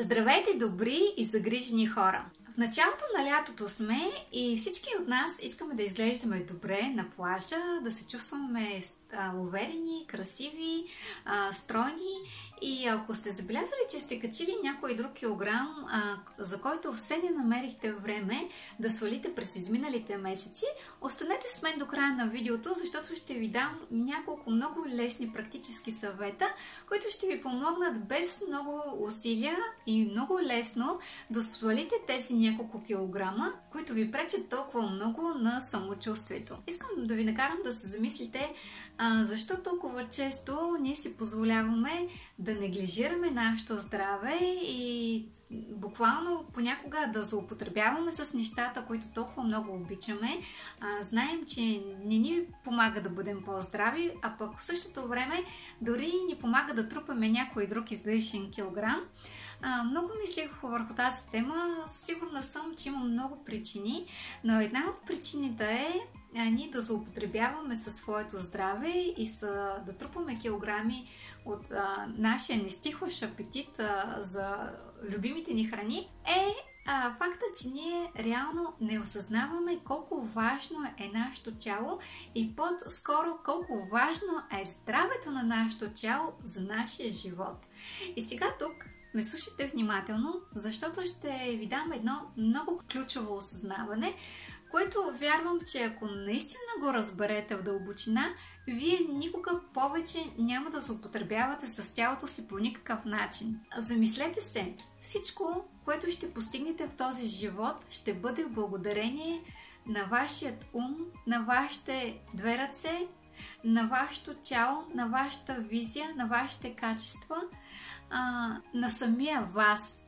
Здравейте, добри и загрижени хора! В началото на лятото сме и всички от нас искаме да изглеждаме добре на плажа, да се чувстваме уверени, красиви, стройни. И ако сте забелязали, че сте качили някой друг килограм, за който все не намерихте време да свалите през изминалите месеци, останете с мен до края на видеото, защото ще ви дам няколко много лесни практически съвета, които ще ви помогнат без много усилия и много лесно да свалите тези няколко килограма, които ви пречат толкова много на самочувствието. Искам да ви накарам да се замислите защо толкова често ние си позволяваме да неглижираме нашето здраве и буквално понякога да злоупотребяваме с нещата, които толкова много обичаме. Знаем, че не ни помага да бъдем по-здрави, а пък в същото време дори ни помага да трупаме някой друг излишен килограм. Много мислих върху тази тема. Сигурна съм, че има много причини, но една от причините е ние да злоупотребяваме със своето здраве и да трупаме килограми от нашия нестихващ апетит за любимите ни храни факта, че ние реално не осъзнаваме колко важно е нашето тяло и по-скоро колко важно е здравето на нашето тяло за нашия живот. И сега тук ме слушайте внимателно, защото ще ви дам едно много ключово осъзнаване, което вярвам, че ако наистина го разберете в дълбочина, вие никога повече няма да злоупотребявате с тялото си по никакъв начин. Замислете се, всичко, което ще постигнете в този живот, ще бъде благодарение на вашият ум, на вашите две ръце, на вашето тяло, на вашата визия, на вашите качества, на самия вас.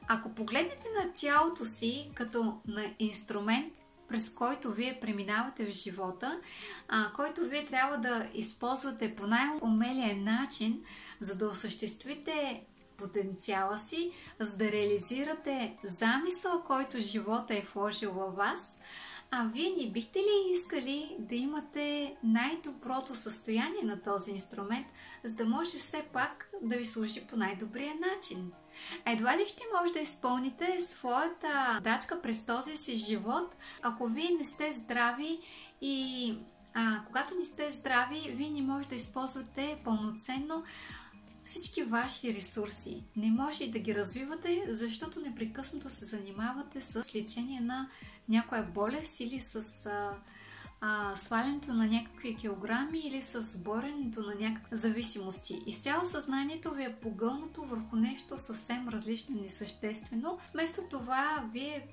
Ако погледнете на тялото си като на инструмент, през който вие преминавате в живота, който вие трябва да използвате по най-умелия начин, за да осъществите потенциала си, за да реализирате замисъл, който живота е вложил във вас, вие не бихте ли искали да имате най-доброто състояние на този инструмент, за да може все пак да ви служи по най-добрия начин? Едва ли ще може да изпълните своята задачка през този си живот, ако вие не сте здрави и когато не сте здрави, вие не можете да използвате пълноценно всички ваши ресурси. Не може да ги развивате, защото непрекъснато се занимавате с лечение на някоя болест или с свалянето на някакви килограми или с боренето на някакви зависимости. Изцяло съзнанието ви е погълнато върху нещо съвсем различно и несъществено, вместо това вие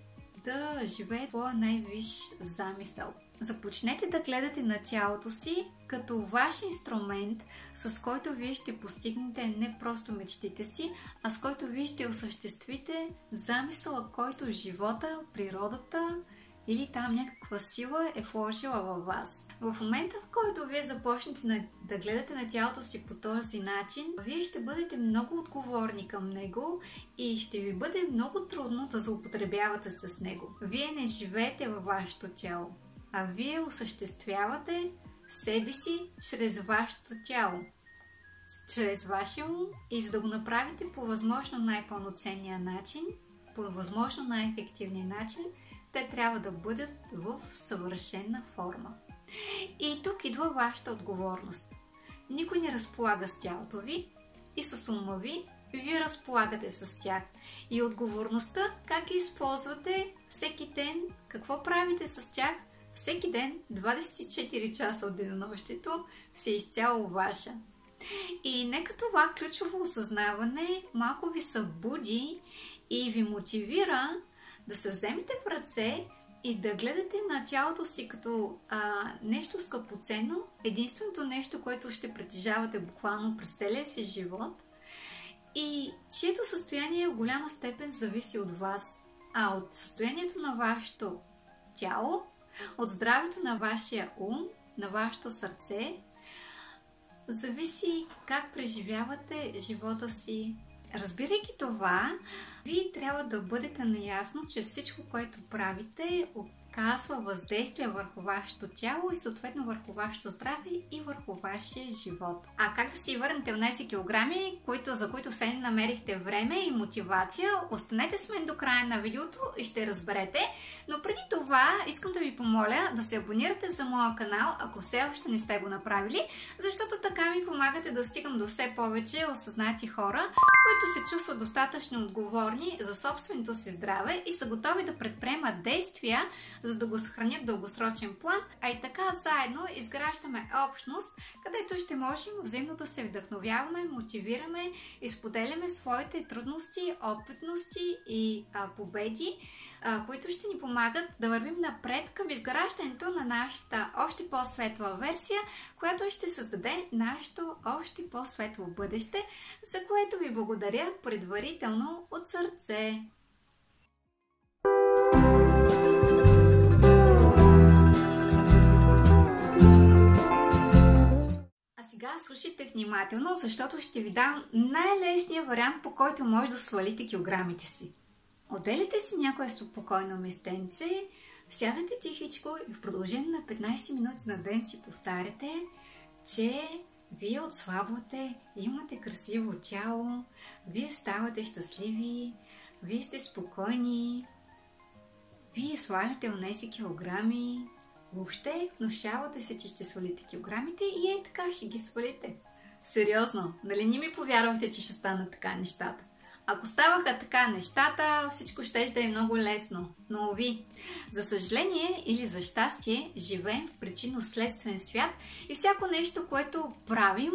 да живеете твоя най-висш замисъл. Започнете да гледате на тялото си като ваш инструмент, с който вие ще постигнете не просто мечтите си, а с който вие ще осъществите замисъла, който живота, природата или там някаква сила е вложила във вас. В момента, в който вие започнете да гледате на тялото си по този начин, вие ще бъдете много отговорни към него и ще ви бъде много трудно да злоупотребявате с него. Вие не живеете във вашето тяло, а вие осъществявате себе си чрез вашето тяло, чрез вашия ум, и за да го направите по възможно най-пълноценния начин, по възможно най-ефективния начин, те трябва да бъдат в съвършена форма. И тук идва вашата отговорност. Никой не разполага с тялото ви и с ума ви, вие разполагате с тях. И отговорността как ги използвате всеки ден, какво правите с тях всеки ден, 24 часа от денонощието, си е изцяло ваша. И нека това ключово осъзнаване малко ви събуди и ви мотивира да се вземете в ръце и да гледате на тялото си като нещо скъпоценно, единственото нещо, което ще притежавате буквално през целия си живот и чието състояние в голяма степен зависи от вас, а от състоянието на вашето тяло, от здравето на вашия ум, на вашето сърце, зависи как преживявате живота си. Разбирайки това, вие трябва да бъдете наясно, че всичко, което правите, оказва въздействие върху вашето тяло и съответно върху вашето здраве и върху вашия живот. А как да си върнете в тези килограми, за които все не намерихте време и мотивация, останете с мен до края на видеото и ще разберете. Но преди това искам да ви помоля да се абонирате за моя канал, ако все още не сте го направили, защото така ми помагате да стигам до все повече осъзнати хора, които се чувстват достатъчно отговорни за собственото си здраве и са готови да предприемат действия, за да го съхранят в дългосрочен план, а и така заедно изграждаме общност, където ще можем взаимно да се вдъхновяваме, мотивираме и споделяме своите трудности, опитности и победи, които ще ни помагат да вървим напред към изграждането на нашата още по-светла версия, която ще създаде нашето още по-светло бъдеще, за което ви благодаря предварително от сърце. Сега слушайте внимателно, защото ще ви дам най-лесния вариант, по който може да свалите килограмите си. Отделите си някое спокойно местенце, сядате тихичко и в продължение на 15 минути на ден си повтаряте, че вие отслабвате, имате красиво тяло, вие ставате щастливи, вие сте спокойни, вие сваляте онези килограми, въобще внушавате се, че ще свалите килограмите и така ще ги свалите. Сериозно, нали не ми повярвахте, че ще станат така нещата? Ако ставаха така нещата, всичко ще да е много лесно. Но ви, за съжаление или за щастие, живеем в причинно-следствен свят и всяко нещо, което правим,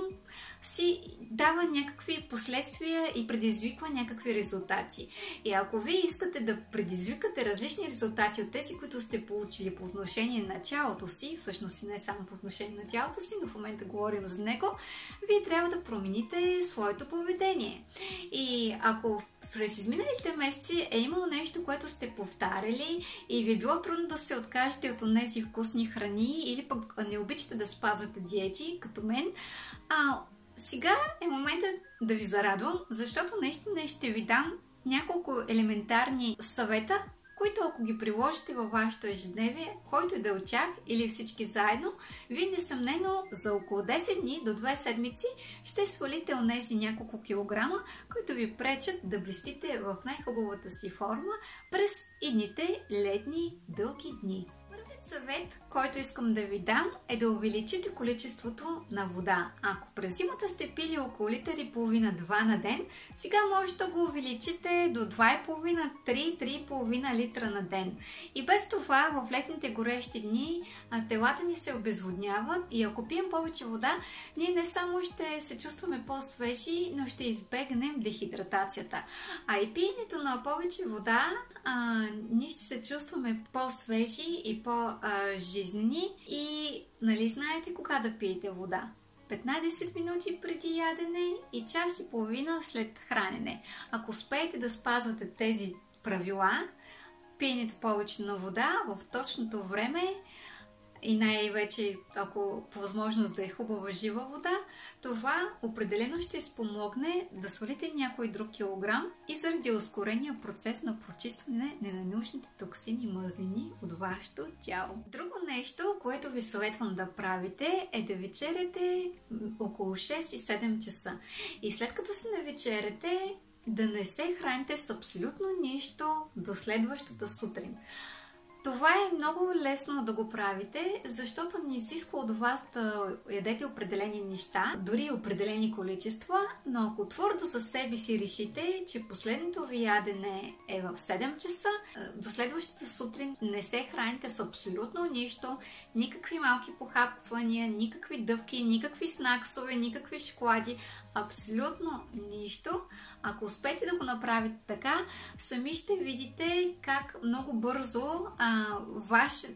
си дава някакви последствия и предизвиква някакви резултати. И ако вие искате да предизвикате различни резултати от тези, които сте получили по отношение на тялото си, всъщност и не само по отношение на тялото си, но в момента говорим за него, вие трябва да промените своето поведение. И ако през изминалите месеци е имало нещо, което сте повтаряли и ви е било трудно да се откажете от тези вкусни храни или пък не обичате да спазвате диети, като мен, сега е моментът да ви зарадвам, защото наистина ще ви дам няколко елементарни съвета, които ако ги приложите във вашето ежедневие, който и да е от тях или всички заедно, вие несъмнено за около 10 дни до 2 седмици ще свалите онези няколко килограма, които ви пречат да блестите в най-хубавата си форма през идните летни дълги дни. Съвет, който искам да ви дам, е да увеличите количеството на вода. Ако през зимата сте пили около литър и половина-2 на ден, сега може да го увеличите до 2,5-3,5 литра на ден. И без това в летните горещи дни телата ни се обезводняват и ако пием повече вода, ние не само ще се чувстваме по-свежи, но ще избегнем дехидратацията. А и пиенето на повече вода, ние ще се чувстваме по-свежи и по-жизнени и нали знаете кога да пиете вода? 15 минути преди ядене и час и половина след хранене. Ако успеете да спазвате тези правила, пиенето повече на вода в точното време и най-вече, ако по възможност да е хубава жива вода, това определено ще спомогне да свалите някой друг килограм и заради ускорения процес на прочистване на ненужните токсини и мазнини от вашето тяло. Друго нещо, което ви съветвам да правите, е да вечеряте около 6 и 7 часа. И след като се навечеряте, да не се храните с абсолютно нищо до следващата сутрин. Това е много лесно да го правите, защото не изисква от вас да ядете определени неща, дори определени количества, но ако твърдо за себе си решите, че последното ви ядене е в 7 часа, до следващата сутрин не се храните с абсолютно нищо, никакви малки похапвания, никакви дъвки, никакви снаксове, никакви шоколади, абсолютно нищо. Ако успеете да го направите така, сами ще видите как много бързо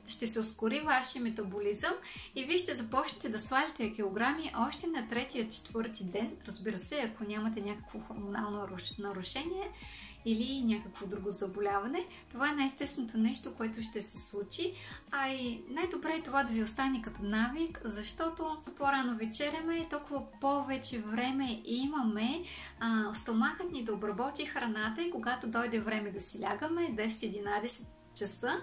ще се ускори вашия метаболизъм и вие ще започнете да сваляте килограми още на 3-4 ден. Разбира се, ако нямате някакво хормонално нарушение или някакво друго заболяване. Това е най-естественото нещо, което ще се случи. А и най-добре е това да ви остане като навик, защото по-рано вечеряме, толкова повече време имаме стомахът ни да обработи храната и когато дойде време да си лягаме, 10-11 часа,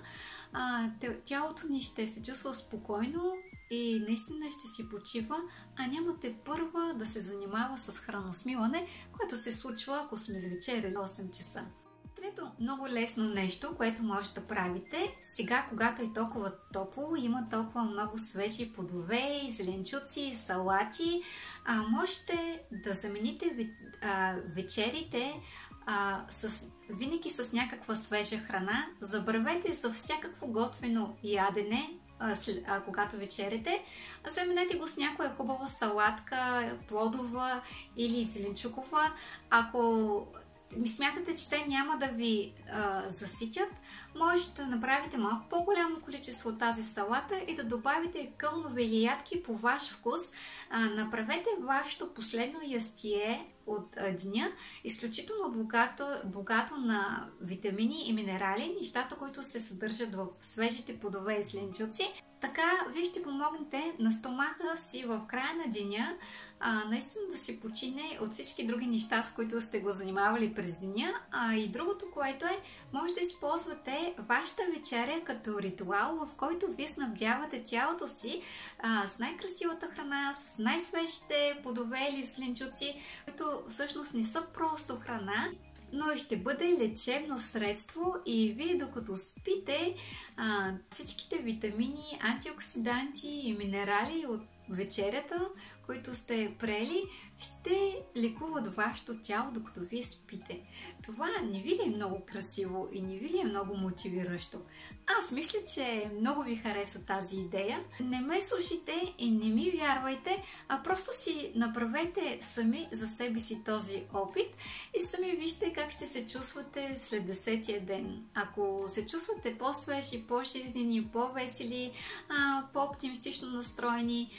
тялото ни ще се чувства спокойно и наистина ще си почива, а нямате първа да се занимава с храносмилане, което се случва, ако сме вечеряли 8 часа. Трето, много лесно нещо, което може да правите. Сега, когато е толкова топло, има толкова много свежи плодове, зеленчуци, салати, можете да замените вечерите винаги с някаква свежа храна. Забравете за всякакво готвено ядене, когато вечерите. Заменете го с някоя хубава салатка, плодова или зеленчукова. Ако смятате, че те няма да ви заситят, можете да направите малко по-голямо количество от тази салата и да добавите кълнове или ядки по ваш вкус. Направете вашето последно ястие от деня изключително богато на витамини и минерали, нещата, които се съдържат в свежите плодове и зеленчуци. Така вие ще помогнете на стомаха си в края на деня наистина да си почине от всички други неща, с които сте го занимавали през деня. И другото, което може да използвате вашата вечеря като ритуал, в който вие снабдявате тялото си с най-красивата храна, с най-свежите плодове или зеленчуци, които всъщност не са просто храна, но ще бъде лечебно средство и вие докато спите, всичките витамини, антиоксиданти и минерали от вечерята, които сте приели, ще лекуват вашето тяло докато вие спите. Това не ви ли е много красиво и не ви ли е много мотивиращо? Аз мисля, че много ви хареса тази идея. Не ме слушайте и не ми вярвайте, а просто си направете сами за себе си този опит и сами вижте как ще се чувствате след 10-тия ден. Ако се чувствате по-свежи, по-жизнени, по-весели, по-оптимистично настроени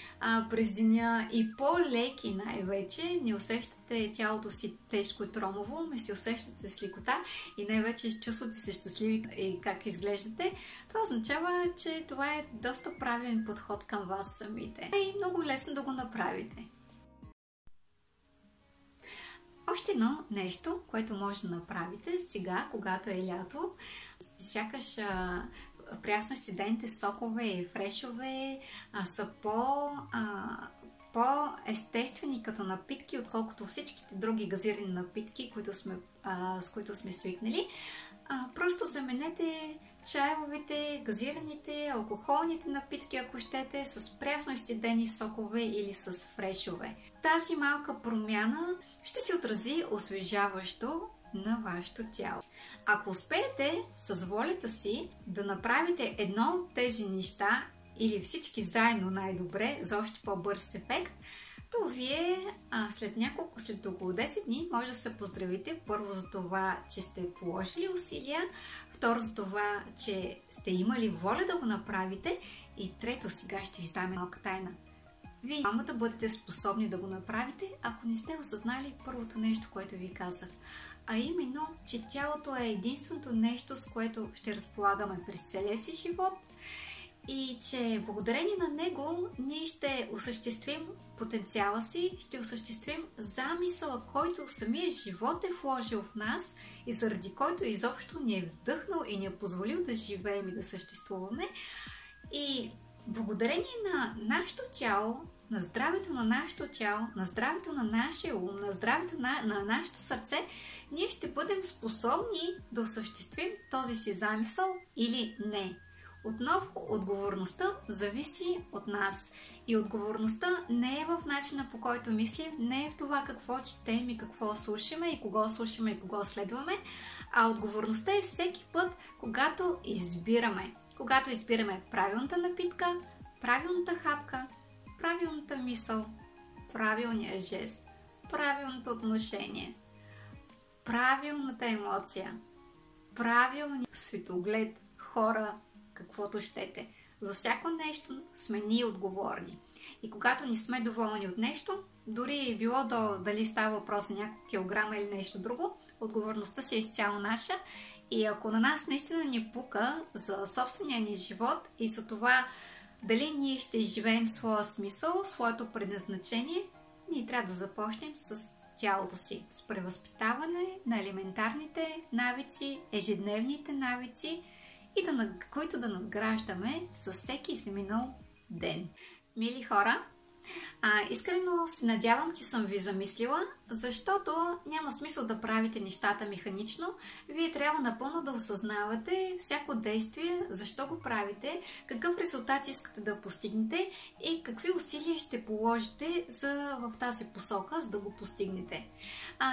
през деня и по-леки най-вече, не усещате тялото си тежко и тромово, но си усещате с лекота и най-вече чувствате се щастливи и как изглеждате, това означава, че това е доста правилен подход към вас самите. И много лесно да го направите. Още едно нещо, което може да направите сега, когато е лято, сякаш прясно изцедените сокове и фрешове са по-естествени като напитки, отколкото всичките други газирани напитки, с които сме свикнали. Просто заменете чайовите, газираните, алкохолните напитки, ако щете, с прясно изцедени сокове или с фрешове. Тази малка промяна ще се отрази освежаващо на вашето тяло. Ако успеете с волята си да направите едно от тези неща или всички заедно най-добре за още по-бърз ефект, то вие след около 10 дни може да се поздравите първо за това, че сте положили усилия, второ за това, че сте имали воля да го направите и трето, сега ще ви дам малка тайна. Вие няма да бъдете способни да го направите, ако не сте осъзнали първото нещо, което ви казах. А именно, че тялото е единственото нещо, с което ще разполагаме през целия си живот и че благодарение на него ние ще осъществим потенциала си, ще осъществим замисъла, който самия живот е вложил в нас и заради който изобщо ни е вдъхнал и ни е позволил да живеем и да съществуваме. И благодарение на нашето тяло, на здравето на нашето тяло, на здравето на нашия ум, на здравето на нашето сърце, ние ще бъдем способни да осъществим този си замисъл или не. Отново, отговорността зависи от нас. И отговорността не е в начина, по който мислим, не е в това какво четем и какво слушаме и кого слушаме и кого следваме, а отговорността е всеки път, когато избираме. Когато избираме правилната напитка, правилната хапка, правилната мисъл, правилния жест, правилното отношение, правилната емоция, правилния светоглед, хора, каквото щете. За всяко нещо сме ние отговорни. И когато не сме доволни от нещо, дори е било дали става въпрос за някакъв килограм или нещо друго, отговорността си е изцяло наша. И ако на нас наистина ни пука за собствения ни живот и за това дали ние ще изживеем своя смисъл, своето предназначение, ние трябва да започнем с тялото си, с превъзпитаване на елементарните навици, ежедневните навици и които да надграждаме с всеки изминал ден. Мили хора, искрено се надявам, че съм ви замислила, защото няма смисъл да правите нещата механично. Вие трябва напълно да осъзнавате всяко действие, защо го правите, какъв резултат искате да постигнете и какви усилия ще положите в тази посока, за да го постигнете.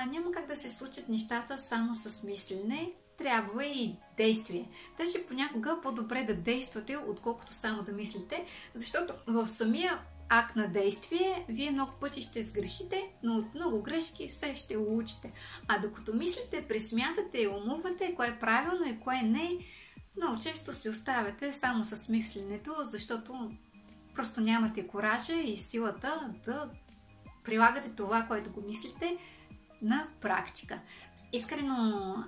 Няма как да се случат нещата само с мислене. Трябва и действие. Даже понякога по-добре да действате, отколкото само да мислите, защото в самия акт на действие, вие много пъти ще сгрешите, но от много грешки все ще учите. А докато мислите, пресмятате и умувате кое е правилно и кое не, много често си оставяте само с мисленето, защото просто нямате коража и силата да прилагате това, което го мислите на практика. Искрено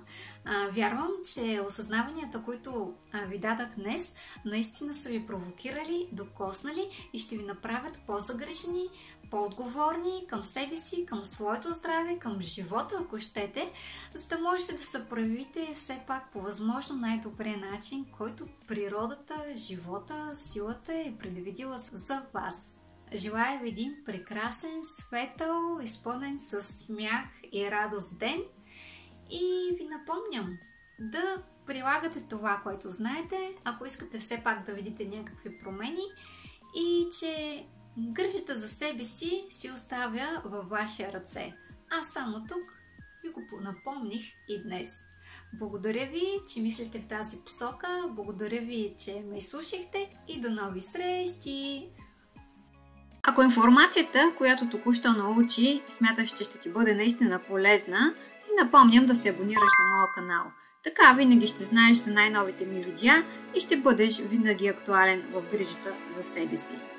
вярвам, че осъзнаванията, които ви дадах днес, наистина са ви провокирали, докоснали и ще ви направят по-загрижени, по-отговорни към себе си, към своето здраве, към живота, ако щете, за да можете да се проявите все пак по възможно най-добрия начин, който природата, живота, силата е предвидила за вас. Желая ви един прекрасен, светъл, изпълнен с смях и радост ден. И ви напомням да прилагате това, което знаете, ако искате все пак да видите някакви промени и че грижата за себе си оставя във ваши ръце. Аз само тук ви го напомних и днес. Благодаря ви, че мислите в тази посока, благодаря ви, че ме изслушахте и до нови срещи! Ако информацията, която току-що научи, смяташ, че ще ти бъде наистина полезна, ти напомням да се абонираш за моя канал. Така винаги ще знаеш за най-новите ми видеа и ще бъдеш винаги актуален в грижата за себе си.